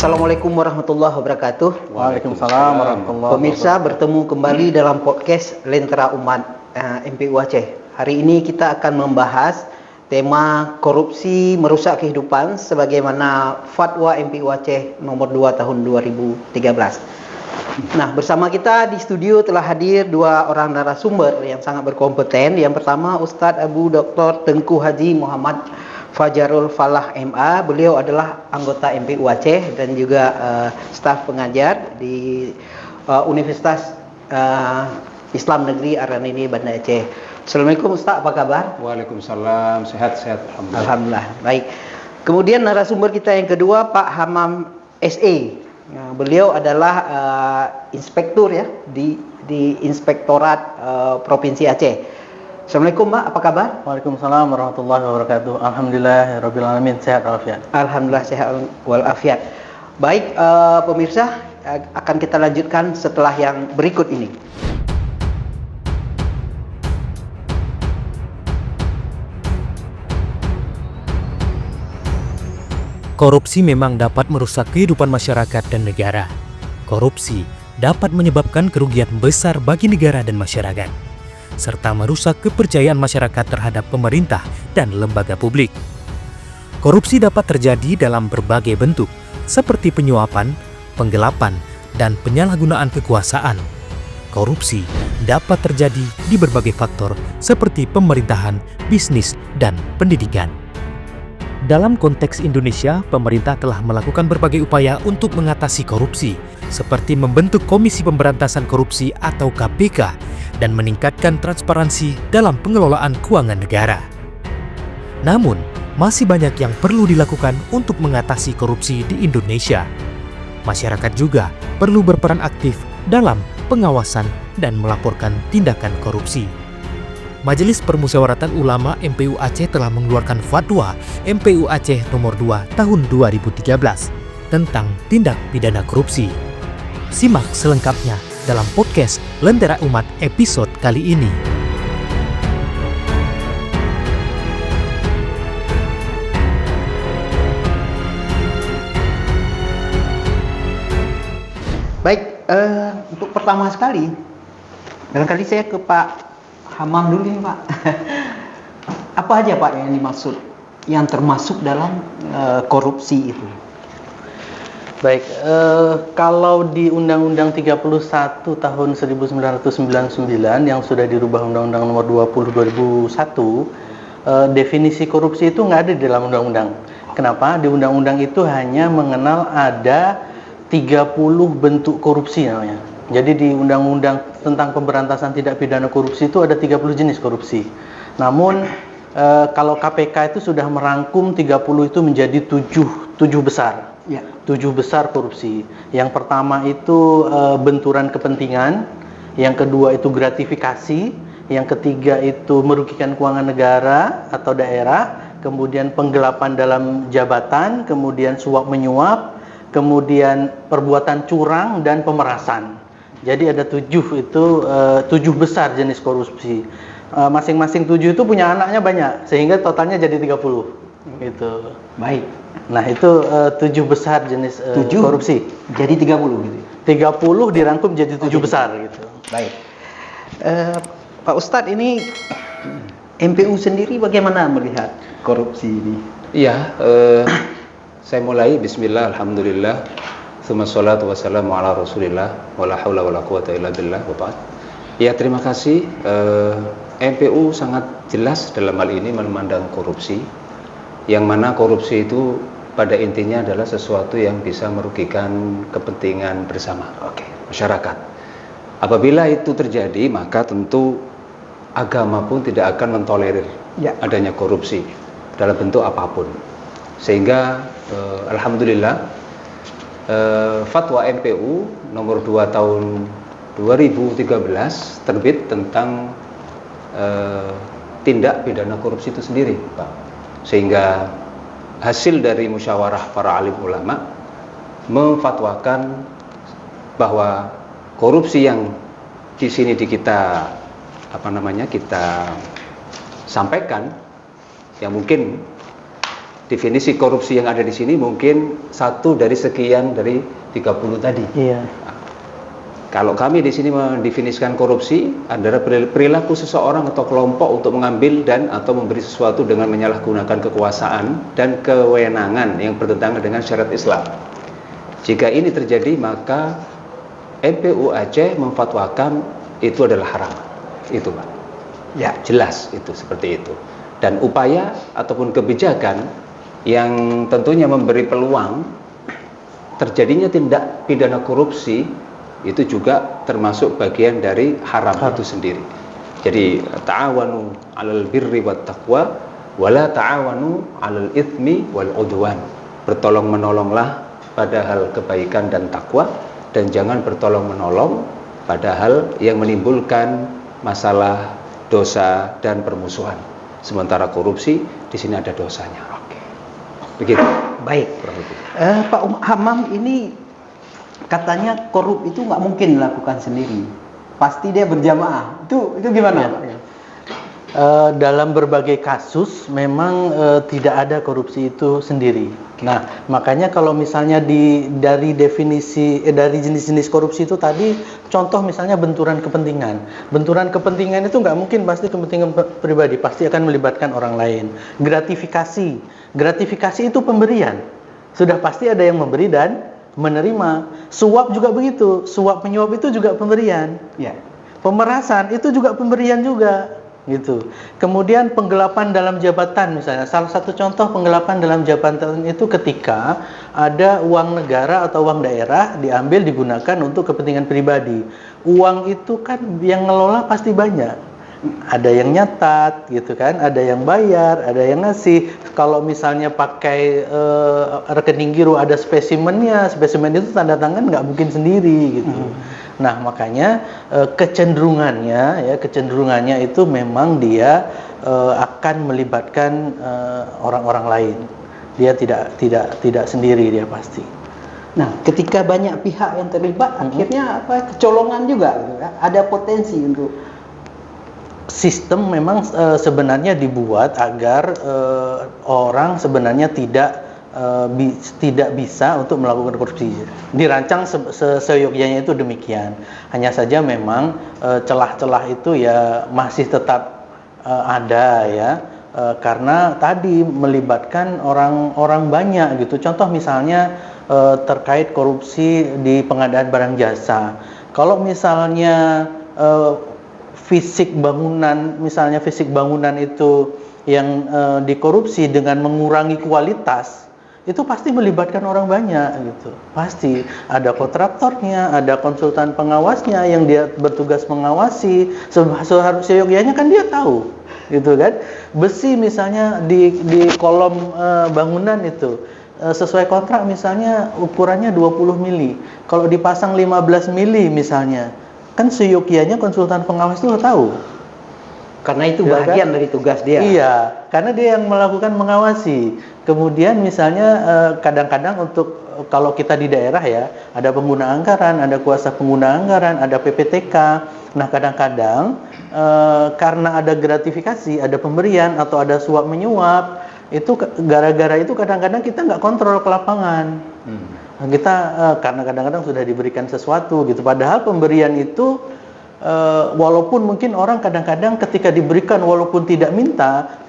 Assalamualaikum warahmatullahi wabarakatuh. Waalaikumsalam warahmatullahi wabarakatuh. Pemirsa, bertemu kembali dalam podcast Lentera Umat MPU Aceh. Hari ini kita akan membahas tema korupsi merusak kehidupan sebagaimana Fatwa MPU Aceh nomor 2 tahun 2013. Nah, bersama kita di studio telah hadir dua orang narasumber yang sangat berkompeten. Yang pertama Ustadz Abu Dr. Tengku Haji Muhammad Fajarul Falah MA. Beliau adalah anggota MPU Aceh dan juga staf pengajar di Universitas Islam Negeri Aranini Banda Aceh. Assalamualaikum Ustaz, apa kabar? Waalaikumsalam, sehat-sehat alhamdulillah. Alhamdulillah, baik. Kemudian narasumber kita yang kedua Pak Hamam SE. Nah, beliau adalah inspektur ya di Inspektorat Provinsi Aceh. Assalamualaikum Pak, apa kabar? Waalaikumsalam warahmatullahi wabarakatuh. Alhamdulillah rabbil alamin, sehat walafiat. Alhamdulillah sehat walafiat. Baik, pemirsa, akan kita lanjutkan setelah yang berikut ini. Korupsi memang dapat merusak kehidupan masyarakat dan negara. Korupsi dapat menyebabkan kerugian besar bagi negara dan masyarakat, serta merusak kepercayaan masyarakat terhadap pemerintah dan lembaga publik. Korupsi dapat terjadi dalam berbagai bentuk, seperti penyuapan, penggelapan, dan penyalahgunaan kekuasaan. Korupsi dapat terjadi di berbagai faktor, seperti pemerintahan, bisnis, dan pendidikan. Dalam konteks Indonesia, pemerintah telah melakukan berbagai upaya untuk mengatasi korupsi, seperti membentuk Komisi Pemberantasan Korupsi atau KPK dan meningkatkan transparansi dalam pengelolaan keuangan negara. Namun, masih banyak yang perlu dilakukan untuk mengatasi korupsi di Indonesia. Masyarakat juga perlu berperan aktif dalam pengawasan dan melaporkan tindakan korupsi. Majelis Permusyawaratan Ulama MPU Aceh telah mengeluarkan Fatwa MPU Aceh nomor 2 tahun 2013 tentang tindak pidana korupsi. Simak selengkapnya dalam podcast Lentera Umat episode kali ini. Baik, untuk pertama sekali, barangkali saya ke Pak Hamam dulu nih Pak. Apa aja Pak yang dimaksud, yang termasuk dalam korupsi itu? Baik, kalau di Undang-Undang 31 tahun 1999 yang sudah dirubah Undang-Undang nomor 20 2001, definisi korupsi itu nggak ada di dalam undang-undang. Kenapa? Di undang-undang itu hanya mengenal ada 30 bentuk korupsi namanya. Jadi di Undang-Undang tentang pemberantasan tindak pidana korupsi itu ada 30 jenis korupsi. Namun kalau KPK itu sudah merangkum 30 itu menjadi 7 besar. Ya. 7 besar korupsi. Yang pertama itu benturan kepentingan, yang kedua itu gratifikasi, yang ketiga itu merugikan keuangan negara atau daerah, kemudian penggelapan dalam jabatan, kemudian suap menyuap, kemudian perbuatan curang dan pemerasan. Jadi ada 7 besar jenis korupsi. Masing-masing 7 itu punya anaknya banyak, sehingga totalnya jadi 30. Gitu. Baik. Nah itu 7 besar jenis korupsi. Jadi 30 gitu. 30 dirangkum jadi 7 besar gitu. Baik. Pak Ustadz, ini MPU sendiri bagaimana melihat korupsi ini? Iya, saya mulai bismillah, alhamdulillah. Tsumma sholatu wassalamu ala rasulillah wala haula wala quwata illa billah wa ba'd. Ya, terima kasih. MPU sangat jelas dalam hal ini memandang korupsi, yang mana korupsi itu pada intinya adalah sesuatu yang bisa merugikan kepentingan bersama masyarakat. Apabila itu terjadi, maka tentu agama pun tidak akan mentolerir adanya korupsi dalam bentuk apapun. Sehingga alhamdulillah Fatwa MPU nomor 2 tahun 2013 terbit tentang tindak pidana korupsi itu sendiri, Pak. Sehingga hasil dari musyawarah para alim ulama memfatwakan bahwa korupsi yang di sini kita sampaikan, yang mungkin definisi korupsi yang ada di sini mungkin satu dari sekian dari 30 tadi. Iya. Kalau kami di sini mendefinisikan korupsi adalah perilaku seseorang atau kelompok untuk mengambil dan atau memberi sesuatu dengan menyalahgunakan kekuasaan dan kewenangan yang bertentangan dengan syariat Islam. Jika ini terjadi, maka MPU Aceh memfatwakan itu adalah haram. Itu, Pak. Ya. Jelas itu seperti itu. Dan upaya ataupun kebijakan yang tentunya memberi peluang terjadinya tindak pidana korupsi itu juga termasuk bagian dari haram itu sendiri. Jadi ta'awanu 'alal birri wat taqwa wala ta'awanu 'alal itsmi wal 'udwan. Bertolong-menolonglah pada hal kebaikan dan takwa, dan jangan bertolong-menolong pada hal yang menimbulkan masalah, dosa dan permusuhan. Sementara korupsi di sini ada dosanya. Oke. Begitu. Baik. Pak Hamam, ini katanya korup itu nggak mungkin dilakukan sendiri, pasti dia berjamaah. Itu gimana? Ya. Dalam berbagai kasus memang tidak ada korupsi itu sendiri. Nah, makanya kalau misalnya dari definisi dari jenis-jenis korupsi itu tadi, contoh misalnya benturan kepentingan. Benturan kepentingan itu nggak mungkin pasti kepentingan pribadi, pasti akan melibatkan orang lain. Gratifikasi itu pemberian. Sudah pasti ada yang memberi dan menerima. Suap juga begitu. Suap menyuap itu juga pemberian. Ya. Pemerasan itu juga pemberian juga, gitu. Kemudian penggelapan dalam jabatan misalnya. Salah satu contoh penggelapan dalam jabatan itu ketika ada uang negara atau uang daerah diambil digunakan untuk kepentingan pribadi. Uang itu kan yang ngelola pasti banyak. Ada yang nyatat, gitu kan, ada yang bayar, ada yang ngasih. Kalau misalnya pakai rekening giro ada spesimennya, spesimen itu tanda tangan nggak mungkin sendiri, gitu. Nah, makanya kecenderungannya itu memang dia akan melibatkan orang-orang lain. Dia tidak sendiri, dia pasti. Nah, ketika banyak pihak yang terlibat, akhirnya kecolongan juga, gitu kan? Ada potensi untuk sistem memang sebenarnya dibuat agar orang sebenarnya tidak bisa untuk melakukan korupsi. Dirancang seyogyanya itu demikian. Hanya saja memang celah-celah itu ya masih tetap ada ya, karena tadi melibatkan orang banyak gitu. Contoh misalnya terkait korupsi di pengadaan barang jasa. Kalau misalnya fisik bangunan itu yang dikorupsi dengan mengurangi kualitas, itu pasti melibatkan orang banyak gitu. Pasti ada kontraktornya, ada konsultan pengawasnya yang dia bertugas mengawasi. Seyogyanya kan dia tahu, gitu kan. Besi misalnya di kolom bangunan itu sesuai kontrak misalnya ukurannya 20 mili. Kalau dipasang 15 mili misalnya, kan seyogyanya konsultan pengawas itu tahu. Karena itu Ya, bagian kan? dari tugas dia. Iya, karena dia yang melakukan mengawasi. Kemudian misalnya kadang-kadang untuk kalau kita di daerah ya, ada pengguna anggaran, ada kuasa pengguna anggaran, ada PPTK. Nah, kadang-kadang karena ada gratifikasi, ada pemberian atau ada suap menyuap, itu gara-gara itu kadang-kadang kita nggak kontrol ke lapangan. Kita karena kadang-kadang sudah diberikan sesuatu gitu, padahal pemberian itu walaupun mungkin orang kadang-kadang ketika diberikan walaupun tidak minta,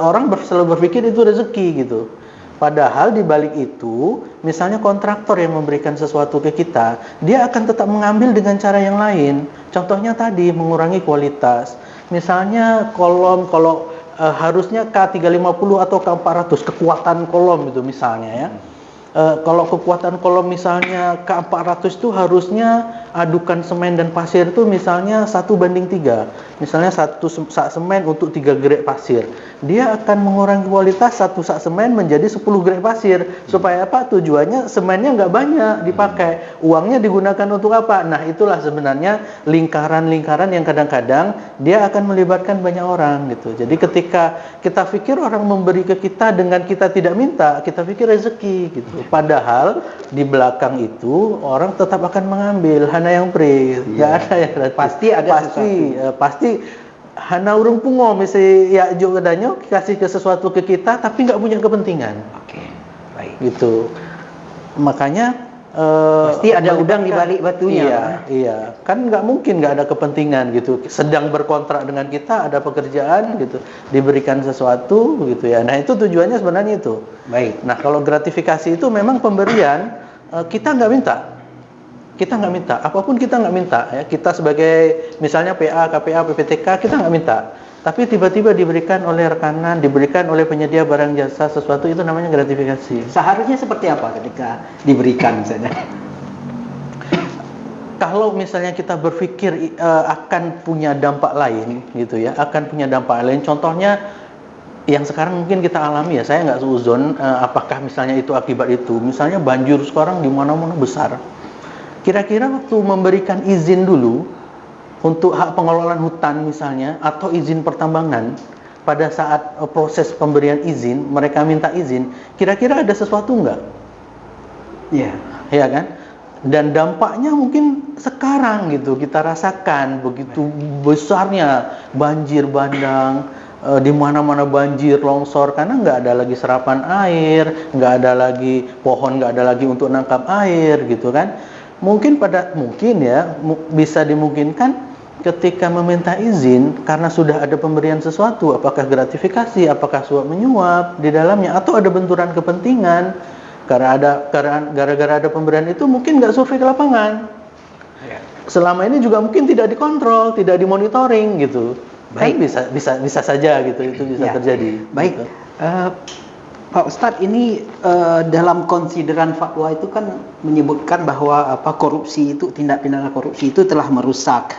orang selalu berpikir itu rezeki gitu. Padahal di balik itu, misalnya kontraktor yang memberikan sesuatu ke kita, dia akan tetap mengambil dengan cara yang lain. Contohnya tadi mengurangi kualitas. Misalnya kolom, kalau harusnya K350 atau K400 kekuatan kolom itu misalnya ya. Kalau kekuatan kolom misalnya K400 itu harusnya adukan semen dan pasir itu misalnya 1:3. Misalnya 1 sak semen untuk 3 grek pasir. Dia akan mengurangi kualitas 1 sak semen menjadi 10 grek pasir. Supaya apa? Tujuannya semennya nggak banyak dipakai. Uangnya digunakan untuk apa? Nah, itulah sebenarnya lingkaran-lingkaran yang kadang-kadang dia akan melibatkan banyak orang gitu. Jadi ketika kita pikir orang memberi ke kita dengan kita tidak minta, kita pikir rezeki gitu. Padahal di belakang itu orang tetap akan mengambil hana yang pri, nggak ada yang gratis. Pasti ada pasti hana urung pungo mesti ya jo kedanyo kasih ke sesuatu ke kita tapi nggak punya kepentingan. Oke, baik. Gitu. Makanya Pasti ada udang di balik batunya. Iya, iya. Kan nggak mungkin nggak ada kepentingan gitu. Sedang berkontrak dengan kita, ada pekerjaan gitu, diberikan sesuatu gitu ya. Nah itu tujuannya sebenarnya itu. Baik. Nah kalau gratifikasi itu memang pemberian, kita nggak minta. Kita nggak minta, apapun kita nggak minta ya. Kita sebagai misalnya PA, KPA, PPTK kita nggak minta. Tapi tiba-tiba diberikan oleh rekanan, diberikan oleh penyedia barang jasa sesuatu, itu namanya gratifikasi. Seharusnya seperti apa ketika diberikan misalnya? Kalau misalnya kita berpikir akan punya dampak lain gitu ya, akan punya dampak lain. Contohnya yang sekarang mungkin kita alami ya, saya nggak seuzon apakah misalnya itu akibat itu. Misalnya banjir sekarang di mana-mana besar. Kira-kira waktu memberikan izin dulu untuk hak pengelolaan hutan misalnya atau izin pertambangan, pada saat proses pemberian izin mereka minta izin, kira-kira ada sesuatu nggak? Iya. Ya kan? Dan dampaknya mungkin sekarang gitu kita rasakan begitu besarnya banjir bandang, di mana-mana banjir, longsor, karena nggak ada lagi serapan air, nggak ada lagi pohon, nggak ada lagi untuk nangkap air gitu kan. Mungkin bisa dimungkinkan ketika meminta izin karena sudah ada pemberian sesuatu, apakah gratifikasi, apakah suap menyuap di dalamnya, atau ada benturan kepentingan gara-gara ada pemberian itu mungkin nggak survei ke lapangan. Selama ini juga mungkin tidak dikontrol, tidak dimonitoring gitu. Baik, kan bisa saja gitu, itu bisa terjadi. Baik. Gitu. Pak Ustadz, ini dalam konsideran fatwa itu kan menyebutkan bahwa korupsi itu, tindak pidana korupsi itu telah merusak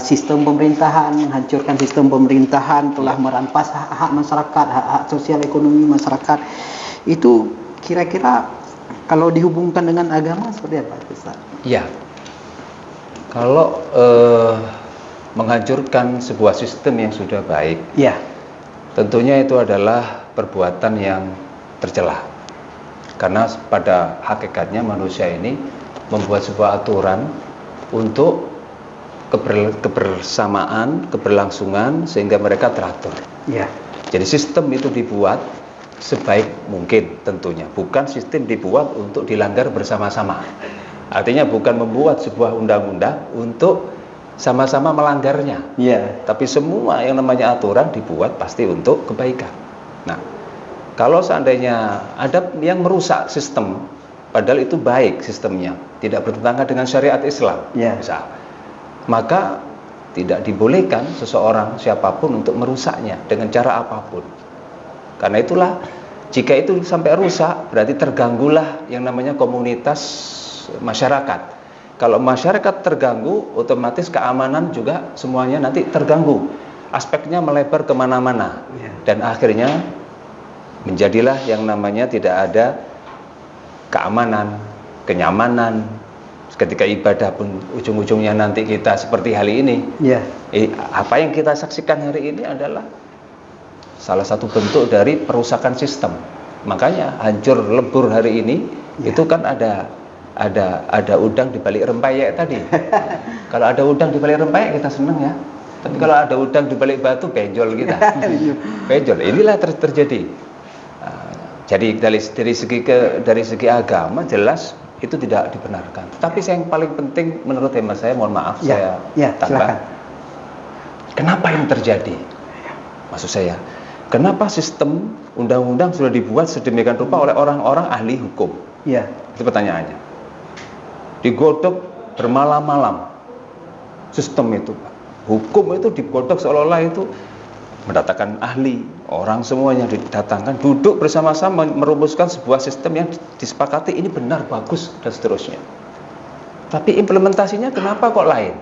sistem pemerintahan, menghancurkan sistem pemerintahan, telah merampas hak-hak masyarakat, hak-hak sosial ekonomi masyarakat. Itu kira-kira kalau dihubungkan dengan agama seperti apa, Ustaz? Ya, kalau menghancurkan sebuah sistem yang sudah baik, ya, tentunya itu adalah perbuatan yang tercela. Karena pada hakikatnya manusia ini membuat sebuah aturan untuk kebersamaan, keberlangsungan, sehingga mereka teratur. Ya. Jadi sistem itu dibuat sebaik mungkin tentunya, bukan sistem dibuat untuk dilanggar bersama-sama. Artinya bukan membuat sebuah undang-undang untuk sama-sama melanggarnya. Ya. Tapi semua yang namanya aturan dibuat pasti untuk kebaikan. Nah, kalau seandainya ada yang merusak sistem, padahal itu baik sistemnya, tidak bertentangan dengan syariat Islam, misal, maka tidak dibolehkan seseorang siapapun untuk merusaknya dengan cara apapun. Karena itulah, jika itu sampai rusak, berarti terganggulah yang namanya komunitas masyarakat. Kalau masyarakat terganggu, otomatis keamanan juga semuanya nanti terganggu. Aspeknya melebar kemana-mana. Dan akhirnya menjadilah yang namanya tidak ada keamanan, kenyamanan. Ketika ibadah pun ujung-ujungnya nanti kita seperti hari ini. Apa yang kita saksikan hari ini adalah salah satu bentuk dari perusakan sistem. Makanya hancur lebur hari ini itu kan ada udang di balik rempeyek tadi. Kalau ada udang di balik rempeyek kita senang ya. Tapi kalau ada udang di balik batu, benjol kita. Benjol. Inilah terjadi. Jadi dari segi agama jelas itu tidak dibenarkan. Tapi yang paling penting menurut hemat saya, mohon maaf saya tambah. Kenapa ini terjadi? Maksud saya, kenapa sistem undang-undang sudah dibuat sedemikian rupa oleh orang-orang ahli hukum? Itu pertanyaannya. Digodok bermalam-malam sistem itu, hukum itu digodok seolah-olah itu mendatangkan ahli, orang semuanya didatangkan, duduk bersama-sama merumuskan sebuah sistem yang disepakati ini benar, bagus, dan seterusnya. Tapi implementasinya kenapa kok lain?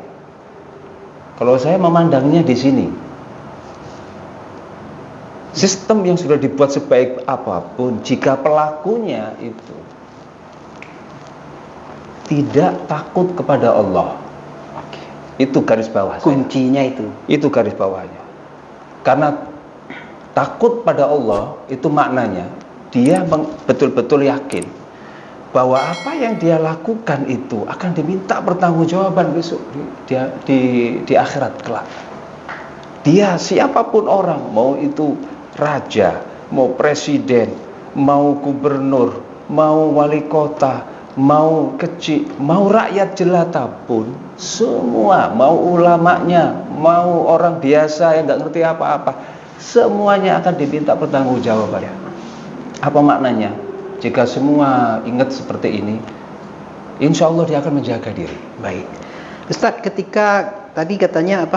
Kalau saya memandangnya di sini, sistem yang sudah dibuat sebaik apapun, jika pelakunya itu tidak takut kepada Allah, itu garis bawah saya. Kuncinya itu garis bawahnya. Karena takut pada Allah itu maknanya dia betul-betul yakin bahwa apa yang dia lakukan itu akan diminta pertanggungjawaban besok di akhirat kelak. Dia siapapun orang, mau itu raja, mau presiden, mau gubernur, mau wali kota, mau kecil, mau rakyat jelata pun, semua, mau ulamanya, mau orang biasa yang nggak ngerti apa-apa, semuanya akan diminta pertanggungjawaban. Apa maknanya? Jika semua ingat seperti ini, insya Allah dia akan menjaga diri. Baik. Ustaz, ketika tadi katanya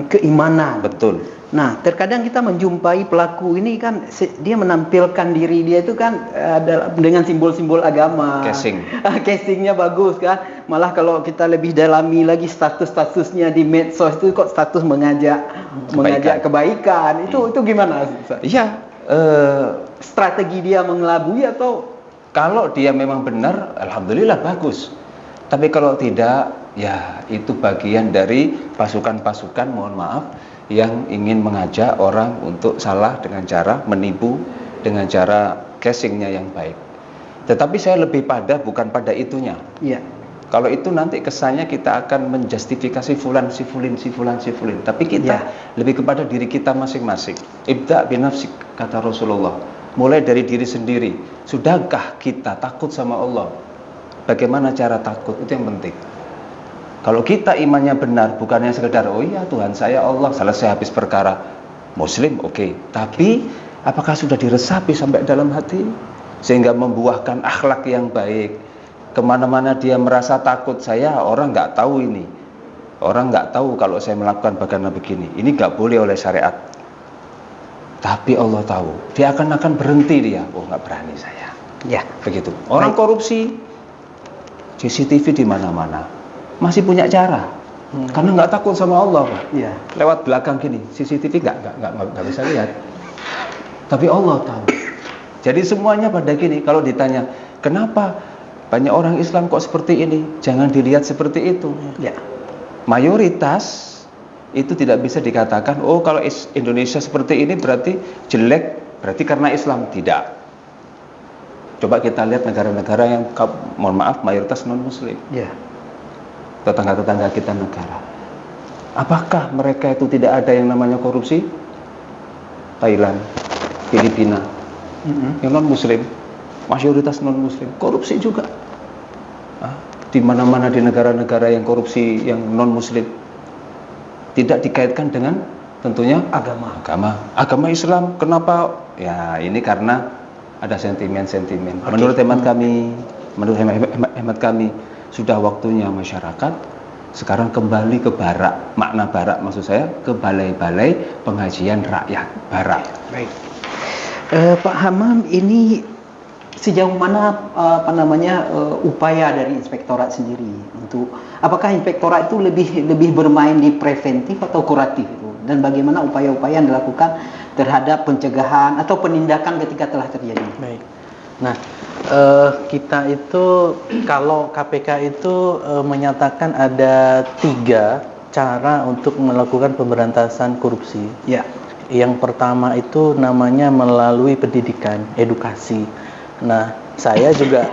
keimanan. Betul. Nah, terkadang kita menjumpai pelaku ini kan dia menampilkan diri dia itu kan dengan simbol-simbol agama. Casing. Casingnya bagus kan. Malah kalau kita lebih dalami lagi status-statusnya di medsos itu kok status mengajak kebaikan. Itu gimana, Ustaz? Iya. Strategi dia mengelabui atau kalau dia memang benar, alhamdulillah bagus. Tapi kalau tidak, ya itu bagian dari pasukan-pasukan, mohon maaf, yang ingin mengajak orang untuk salah dengan cara menipu, dengan cara casingnya yang baik. Tetapi saya lebih bukan pada itunya. Iya. Kalau itu nanti kesannya kita akan menjustifikasi fulan, si fulin. Tapi kita lebih kepada diri kita masing-masing. Ibda' binafsik, kata Rasulullah. Mulai dari diri sendiri. Sudahkah kita takut sama Allah? Bagaimana cara takut? Itu yang penting. Kalau kita imannya benar, bukannya sekedar oh iya Tuhan saya Allah, selesai habis perkara. Muslim oke. Tapi apakah sudah diresapi sampai dalam hati sehingga membuahkan akhlak yang baik? Kemana-mana dia merasa takut, saya orang nggak tahu ini. Orang nggak tahu kalau saya melakukan bagaimana begini. Ini nggak boleh oleh syariat. Tapi Allah tahu. Dia akan berhenti dia. Oh nggak berani saya. Ya. Begitu. Orang korupsi, CCTV di mana-mana. Masih punya cara. Karena nggak takut sama Allah, Pak. Iya. Lewat belakang gini, CCTV nggak bisa lihat. Tapi Allah tahu. Jadi semuanya pada gini. Kalau ditanya, kenapa banyak orang Islam kok seperti ini? Jangan dilihat seperti itu. Ya. Mayoritas itu tidak bisa dikatakan, oh kalau Indonesia seperti ini berarti jelek, berarti karena Islam. Tidak. Coba kita lihat negara-negara yang, mohon maaf, mayoritas non-Muslim. Ya. Tetangga-tetangga kita negara. Apakah mereka itu tidak ada yang namanya korupsi? Thailand, Filipina, yang non-Muslim, mayoritas non-Muslim, korupsi juga. Di mana-mana di negara-negara yang korupsi yang non-Muslim, tidak dikaitkan dengan tentunya agama Islam. Kenapa? Ya ini karena ada sentimen-sentimen. Okay. Menurut hemat kami, sudah waktunya masyarakat sekarang kembali ke barak. Makna barak maksud saya ke balai-balai pengajian rakyat barak. Baik. Pak Hamam, ini sejauh mana upaya dari inspektorat sendiri untuk apakah inspektorat itu lebih bermain di preventif atau kuratif itu, dan bagaimana upaya-upaya yang dilakukan terhadap pencegahan atau penindakan ketika telah terjadi? Baik. Nah, kita itu kalau KPK itu menyatakan ada 3 cara untuk melakukan pemberantasan korupsi. Ya. Yang pertama itu namanya melalui pendidikan, edukasi. Nah, saya juga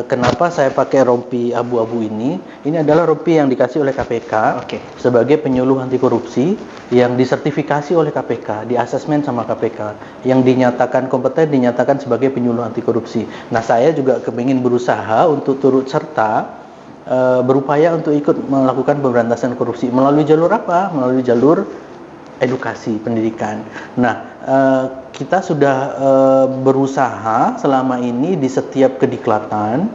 kenapa saya pakai rompi abu-abu ini adalah rompi yang dikasih oleh KPK sebagai penyuluh anti korupsi yang disertifikasi oleh KPK, diasesmen sama KPK, yang dinyatakan kompeten, dinyatakan sebagai penyuluh anti korupsi. Nah, saya juga kepingin berusaha untuk turut serta berupaya untuk ikut melakukan pemberantasan korupsi melalui jalur apa? Melalui jalur edukasi, pendidikan. Nah, kita sudah berusaha selama ini di setiap kediklatan,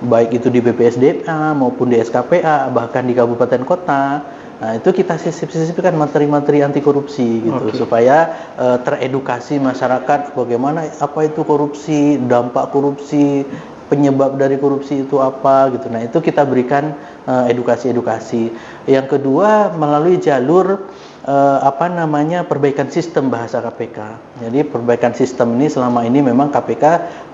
baik itu di BPSDA maupun di SKPA, bahkan di kabupaten kota. Nah, itu kita sisipkan materi-materi anti korupsi gitu, supaya teredukasi masyarakat bagaimana apa itu korupsi, dampak korupsi, penyebab dari korupsi itu apa gitu. Nah, itu kita berikan edukasi-edukasi. Yang kedua melalui jalur perbaikan sistem bahasa KPK. Jadi perbaikan sistem ini selama ini memang KPK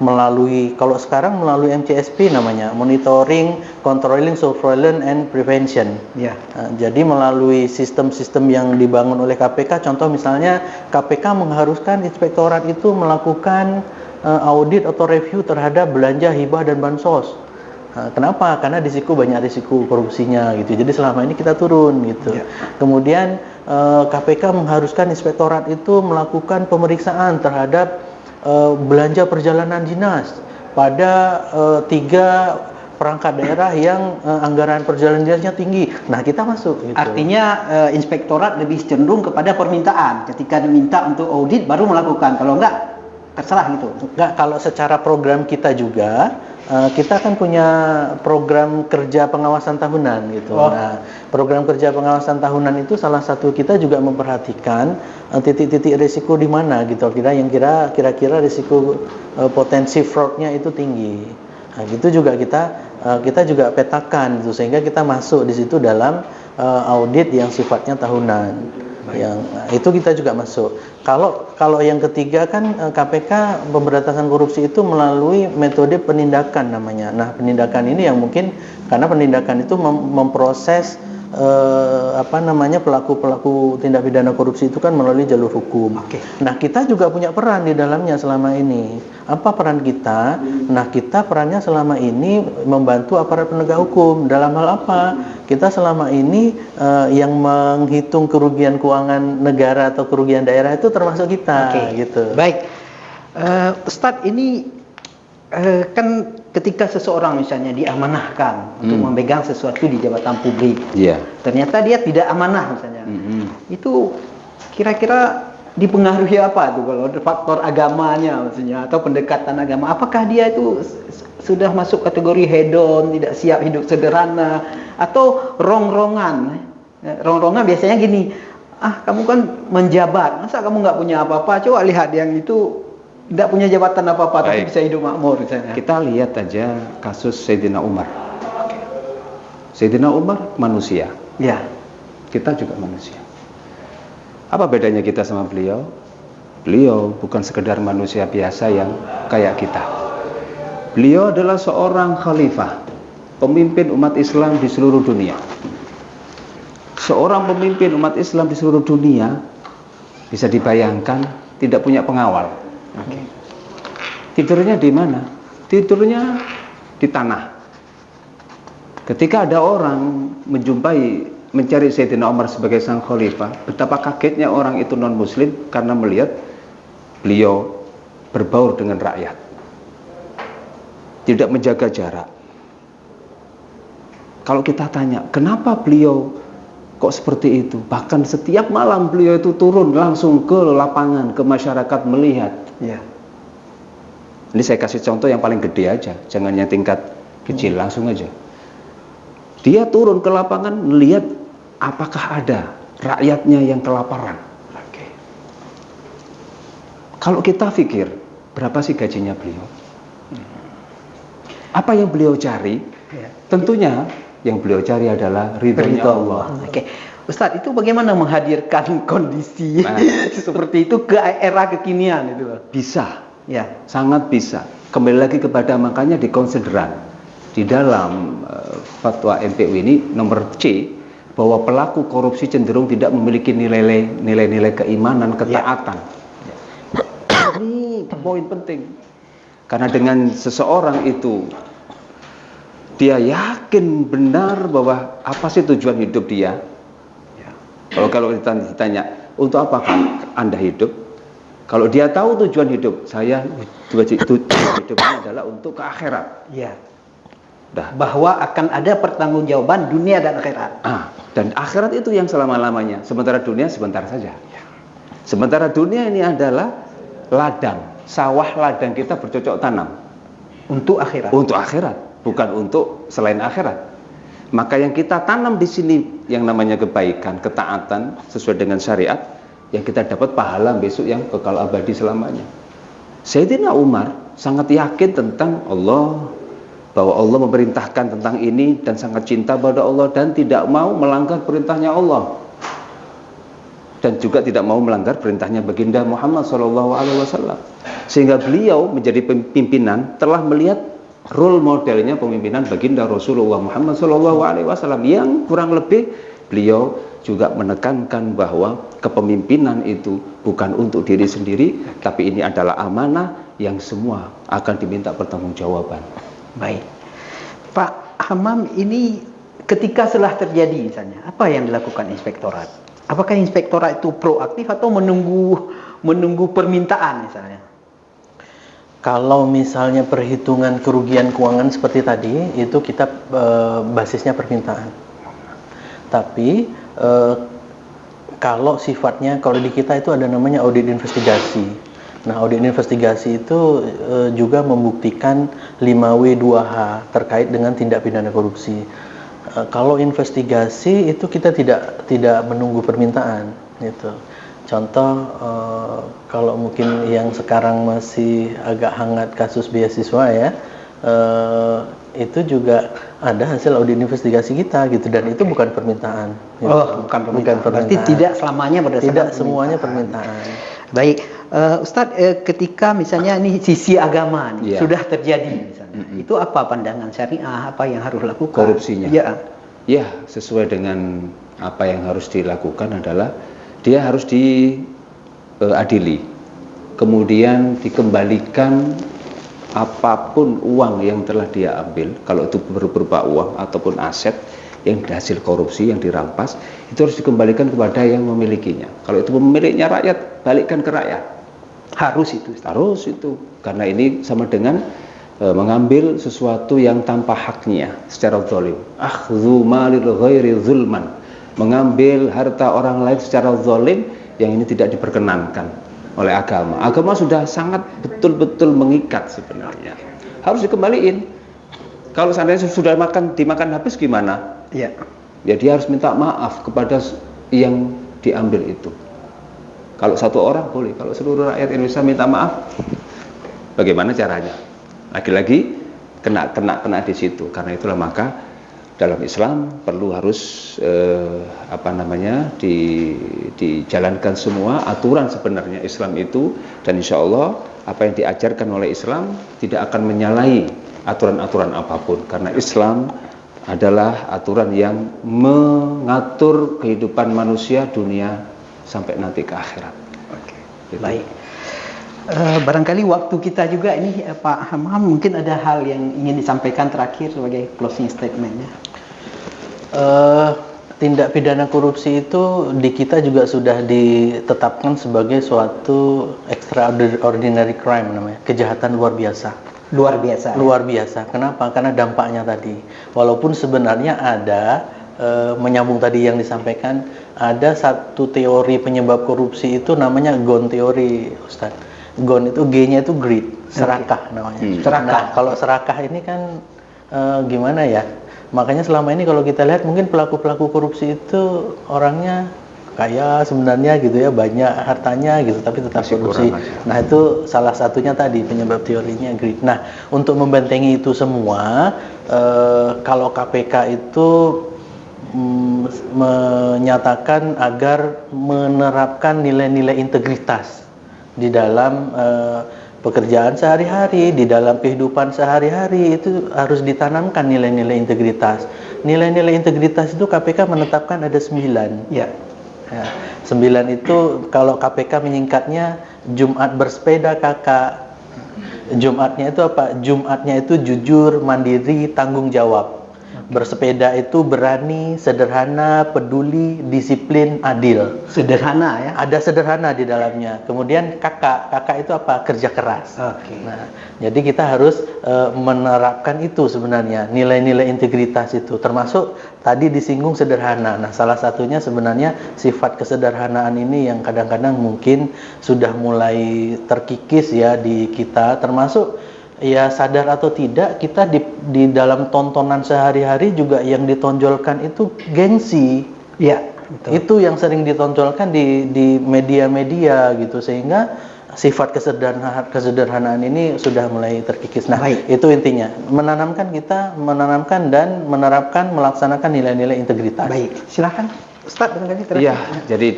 melalui, kalau sekarang melalui MCSP namanya, Monitoring, Controlling, Surveillance and Prevention. Ya. Jadi melalui sistem-sistem yang dibangun oleh KPK, contoh misalnya KPK mengharuskan inspektorat itu melakukan audit atau review terhadap belanja hibah dan bansos. Kenapa? Karena di situ banyak risiko korupsinya gitu. Jadi selama ini kita turun gitu. Ya. Kemudian KPK mengharuskan inspektorat itu melakukan pemeriksaan terhadap belanja perjalanan dinas pada 3 perangkat daerah yang anggaran perjalanan dinasnya tinggi. Nah, kita masuk gitu. Artinya inspektorat lebih cenderung kepada permintaan. Ketika diminta untuk audit baru melakukan. Kalau enggak terserah gitu. Enggak, kalau secara program kita juga kita kan punya program kerja pengawasan tahunan gitu. Nah, program kerja pengawasan tahunan itu salah satu kita juga memperhatikan titik-titik risiko di mana gitu. Kira-kira risiko potensi fraudnya itu tinggi. Nah, gitu juga kita juga petakan gitu, sehingga kita masuk di situ dalam audit yang sifatnya tahunan. Yang itu kita juga masuk. Kalau yang ketiga kan KPK pemberantasan korupsi itu melalui metode penindakan namanya. Nah, penindakan ini yang mungkin karena penindakan itu memproses pelaku tindak pidana korupsi itu kan melalui jalur hukum. Nah, kita juga punya peran di dalamnya selama ini. Apa peran kita? Nah, kita perannya selama ini membantu aparat penegak hukum. Dalam hal apa? Kita selama ini yang menghitung kerugian keuangan negara atau kerugian daerah itu termasuk kita. Gitu. Baik, Ustadz, ini kan ketika seseorang misalnya diamanahkan untuk memegang sesuatu di jabatan publik, ternyata dia tidak amanah misalnya, itu kira-kira dipengaruhi apa tuh kalau faktor agamanya maksudnya atau pendekatan agama? Apakah dia itu sudah masuk kategori hedon, tidak siap hidup sederhana, atau rongrongan? Rongrongan biasanya gini, kamu kan menjabat, masa kamu nggak punya apa-apa? Coba lihat yang itu tidak punya jabatan apa-apa tapi bisa hidup makmur misalnya. Kita lihat aja kasus Sayyidina Umar. Sayyidina Umar manusia. Ya. Kita juga manusia. Apa bedanya kita sama beliau? Beliau bukan sekedar manusia biasa yang kayak kita. Beliau adalah seorang khalifah, pemimpin umat Islam di seluruh dunia. Seorang pemimpin umat Islam di seluruh dunia bisa dibayangkan tidak punya pengawal. Tidurnya di mana? Tidurnya di tanah. Ketika ada orang mencari Sayyidina Umar sebagai sang khalifah, betapa kagetnya orang itu non muslim karena melihat beliau berbaur dengan rakyat, tidak menjaga jarak. Kalau kita tanya, kenapa beliau kok seperti itu? Bahkan setiap malam beliau itu turun langsung ke lapangan, ke masyarakat melihat. Ya. Ini saya kasih contoh yang paling gede aja, jangan yang tingkat kecil, langsung aja. Dia turun ke lapangan melihat apakah ada rakyatnya yang kelaparan. Kalau kita pikir, berapa sih gajinya beliau? Apa yang beliau cari? Tentunya yang beliau cari adalah ridhonya Allah. Ustadz, itu bagaimana menghadirkan kondisi seperti itu ke era kekinian itu? Bisa, ya, sangat bisa. Kembali lagi kepada makanya di konsideran di dalam fatwa MPU ini nomor C bahwa pelaku korupsi cenderung tidak memiliki nilai-nilai keimanan, ketaatan. Ini poin penting. Karena dengan seseorang itu dia yakin benar bahwa apa sih tujuan hidup dia. Kalau ditanya, untuk apa kan Anda hidup? Kalau dia tahu tujuan hidup, tujuan hidupnya adalah untuk ke akhirat. Ya. Bahwa akan ada pertanggungjawaban dunia dan akhirat. Dan akhirat itu yang selama-lamanya. Sementara dunia sebentar saja. Sementara dunia ini adalah ladang, sawah ladang kita bercocok tanam. Untuk akhirat. Untuk akhirat, bukan untuk selain akhirat. Maka yang kita tanam di sini yang namanya kebaikan, ketaatan sesuai dengan syariat, yang kita dapat pahala besok yang kekal abadi selamanya. Sayyidina Umar sangat yakin tentang Allah, bahwa Allah memerintahkan tentang ini dan sangat cinta pada Allah dan tidak mau melanggar perintahnya Allah. Dan juga tidak mau melanggar perintahnya baginda Muhammad SAW. Sehingga beliau menjadi pimpinan telah melihat role modelnya pemimpinan baginda Rasulullah Muhammad SAW yang kurang lebih beliau juga menekankan bahwa kepemimpinan itu bukan untuk diri sendiri, tapi ini adalah amanah yang semua akan diminta pertanggungjawaban. Baik, Pak Hamam, ini ketika setelah terjadi misalnya, apa yang dilakukan inspektorat? apakah inspektorat itu proaktif atau menunggu permintaan misalnya? Kalau misalnya perhitungan kerugian keuangan seperti tadi, itu kita basisnya permintaan. Tapi kalau sifatnya, kalau di kita itu ada namanya audit investigasi. Nah, audit investigasi itu juga membuktikan 5W2H terkait dengan tindak pidana korupsi. Kalau investigasi itu kita tidak menunggu permintaan, gitu. Contoh, kalau mungkin yang sekarang masih agak hangat kasus beasiswa ya, itu juga ada hasil audit investigasi kita gitu, dan itu bukan permintaan. Gitu. Oh, bukan permintaan. Berarti tidak selamanya berdasarkan tidak semuanya permintaan. Baik, Ustadz, ketika misalnya ini sisi agama nih, sudah terjadi misalnya, itu apa pandangan syariah, apa yang harus lakukan? Korupsinya. Ya, sesuai dengan apa yang harus dilakukan adalah dia harus diadili, kemudian dikembalikan apapun uang yang telah dia ambil, kalau itu berupa uang ataupun aset yang hasil korupsi yang dirampas, itu harus dikembalikan kepada yang memilikinya. Kalau itu pemiliknya rakyat, balikkan ke rakyat. Harus itu. Harus itu, karena ini sama dengan mengambil sesuatu yang tanpa haknya secara zalim. Akhdhu malil ghairi zulman, mengambil harta orang lain secara zalim, yang ini tidak diperkenankan oleh agama. Agama sudah sangat betul-betul mengikat sebenarnya. Harus dikembaliin. Kalau seandainya sudah dimakan habis gimana? Ya. Ya dia harus minta maaf kepada yang diambil itu. Kalau satu orang boleh, kalau seluruh rakyat Indonesia minta maaf, bagaimana caranya? Lagi-lagi kena di situ. Karena itulah maka dalam Islam perlu harus dijalankan semua aturan sebenarnya Islam itu, dan insya Allah apa yang diajarkan oleh Islam tidak akan menyalahi aturan-aturan apapun, karena Islam adalah aturan yang mengatur kehidupan manusia dunia sampai nanti ke akhirat. Oke. Baik. Barangkali waktu kita juga ini, Pak Hamam, mungkin ada hal yang ingin disampaikan terakhir sebagai closing statement-nya. Tindak pidana korupsi itu di kita juga sudah ditetapkan sebagai suatu extraordinary crime, namanya kejahatan luar biasa. Luar biasa. Luar biasa. Kenapa? Karena dampaknya tadi. Walaupun sebenarnya ada menyambung tadi yang disampaikan, ada satu teori penyebab korupsi itu namanya GON teori, Ustaz. GON itu G-nya itu greed, serakah namanya. Serakah. Nah, kalau serakah ini kan gimana ya? Makanya selama ini kalau kita lihat mungkin pelaku-pelaku korupsi itu orangnya kaya sebenarnya gitu ya, banyak hartanya gitu, tapi tetap korupsi. Nah, itu salah satunya tadi penyebab teorinya greed. Nah, untuk membentengi itu semua, kalau KPK itu menyatakan agar menerapkan nilai-nilai integritas di dalam pekerjaan sehari-hari, di dalam kehidupan sehari-hari, itu harus ditanamkan nilai-nilai integritas. Nilai-nilai integritas itu KPK menetapkan ada 9. Ya. 9 itu kalau KPK menyingkatnya Jumat bersepeda kakak. Jumatnya itu apa? Jumatnya itu jujur, mandiri, tanggung jawab. Bersepeda itu berani, sederhana, peduli, disiplin, adil. Sederhana ya. Ada sederhana di dalamnya. Kemudian kakak itu apa? Kerja keras. Oke. Nah, jadi kita harus menerapkan itu sebenarnya, nilai-nilai integritas itu. Termasuk tadi disinggung sederhana. Nah, salah satunya sebenarnya sifat kesederhanaan ini yang kadang-kadang mungkin sudah mulai terkikis ya di kita, termasuk ya sadar atau tidak kita di dalam tontonan sehari-hari juga yang ditonjolkan itu gengsi. Ya, betul. Itu yang sering ditonjolkan di media-media gitu, sehingga sifat kesederhanaan ini sudah mulai terkikis. Nah, itu intinya, menanamkan dan menerapkan, melaksanakan nilai-nilai integritas. Baik, silakan Ustaz barangkali terakhir. Iya, jadi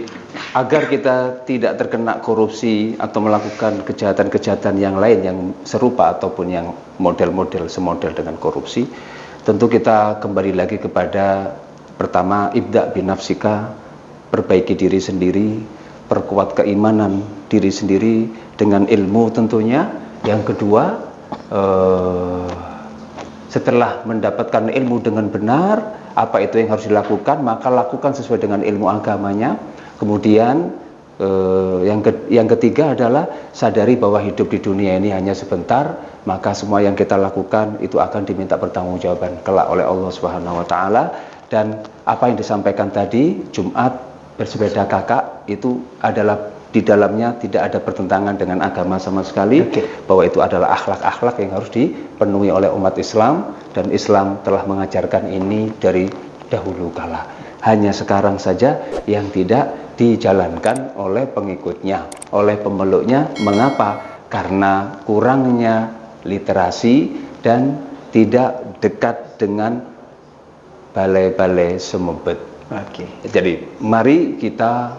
agar kita tidak terkena korupsi atau melakukan kejahatan-kejahatan yang lain yang serupa ataupun yang model-model semodel dengan korupsi, tentu kita kembali lagi kepada pertama, ibda' binafsika, perbaiki diri sendiri, perkuat keimanan diri sendiri dengan ilmu tentunya. Yang kedua, setelah mendapatkan ilmu dengan benar, apa itu yang harus dilakukan, maka lakukan sesuai dengan ilmu agamanya. Kemudian yang ketiga adalah sadari bahwa hidup di dunia ini hanya sebentar, maka semua yang kita lakukan itu akan diminta pertanggungjawaban kelak oleh Allah Subhanahu wa taala. Dan apa yang disampaikan tadi, Jumat bersepeda kakak, itu adalah di dalamnya tidak ada pertentangan dengan agama sama sekali, bahwa itu adalah akhlak-akhlak yang harus dipenuhi oleh umat Islam, dan Islam telah mengajarkan ini dari dahulu kala. Hanya sekarang saja yang tidak dijalankan oleh pengikutnya, oleh pemeluknya. Mengapa? Karena kurangnya literasi dan tidak dekat dengan balai-balai semebet. Jadi mari kita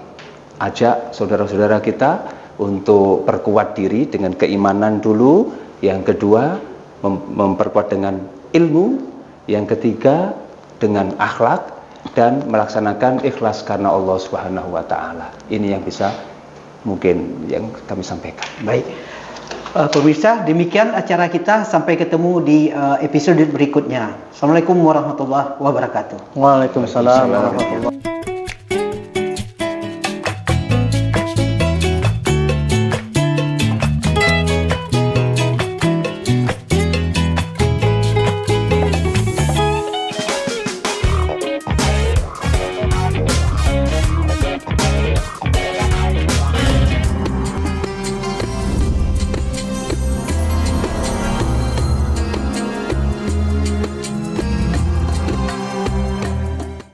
ajak saudara-saudara kita untuk perkuat diri dengan keimanan dulu. Yang kedua, memperkuat dengan ilmu. Yang ketiga, dengan akhlak, dan melaksanakan ikhlas karena Allah Subhanahu wa taala. Ini yang bisa mungkin yang kami sampaikan. Baik. Pemirsa, demikian acara kita. Sampai ketemu di episode berikutnya. Assalamualaikum warahmatullahi wabarakatuh. Waalaikumsalam warahmatullahi wabarakatuh.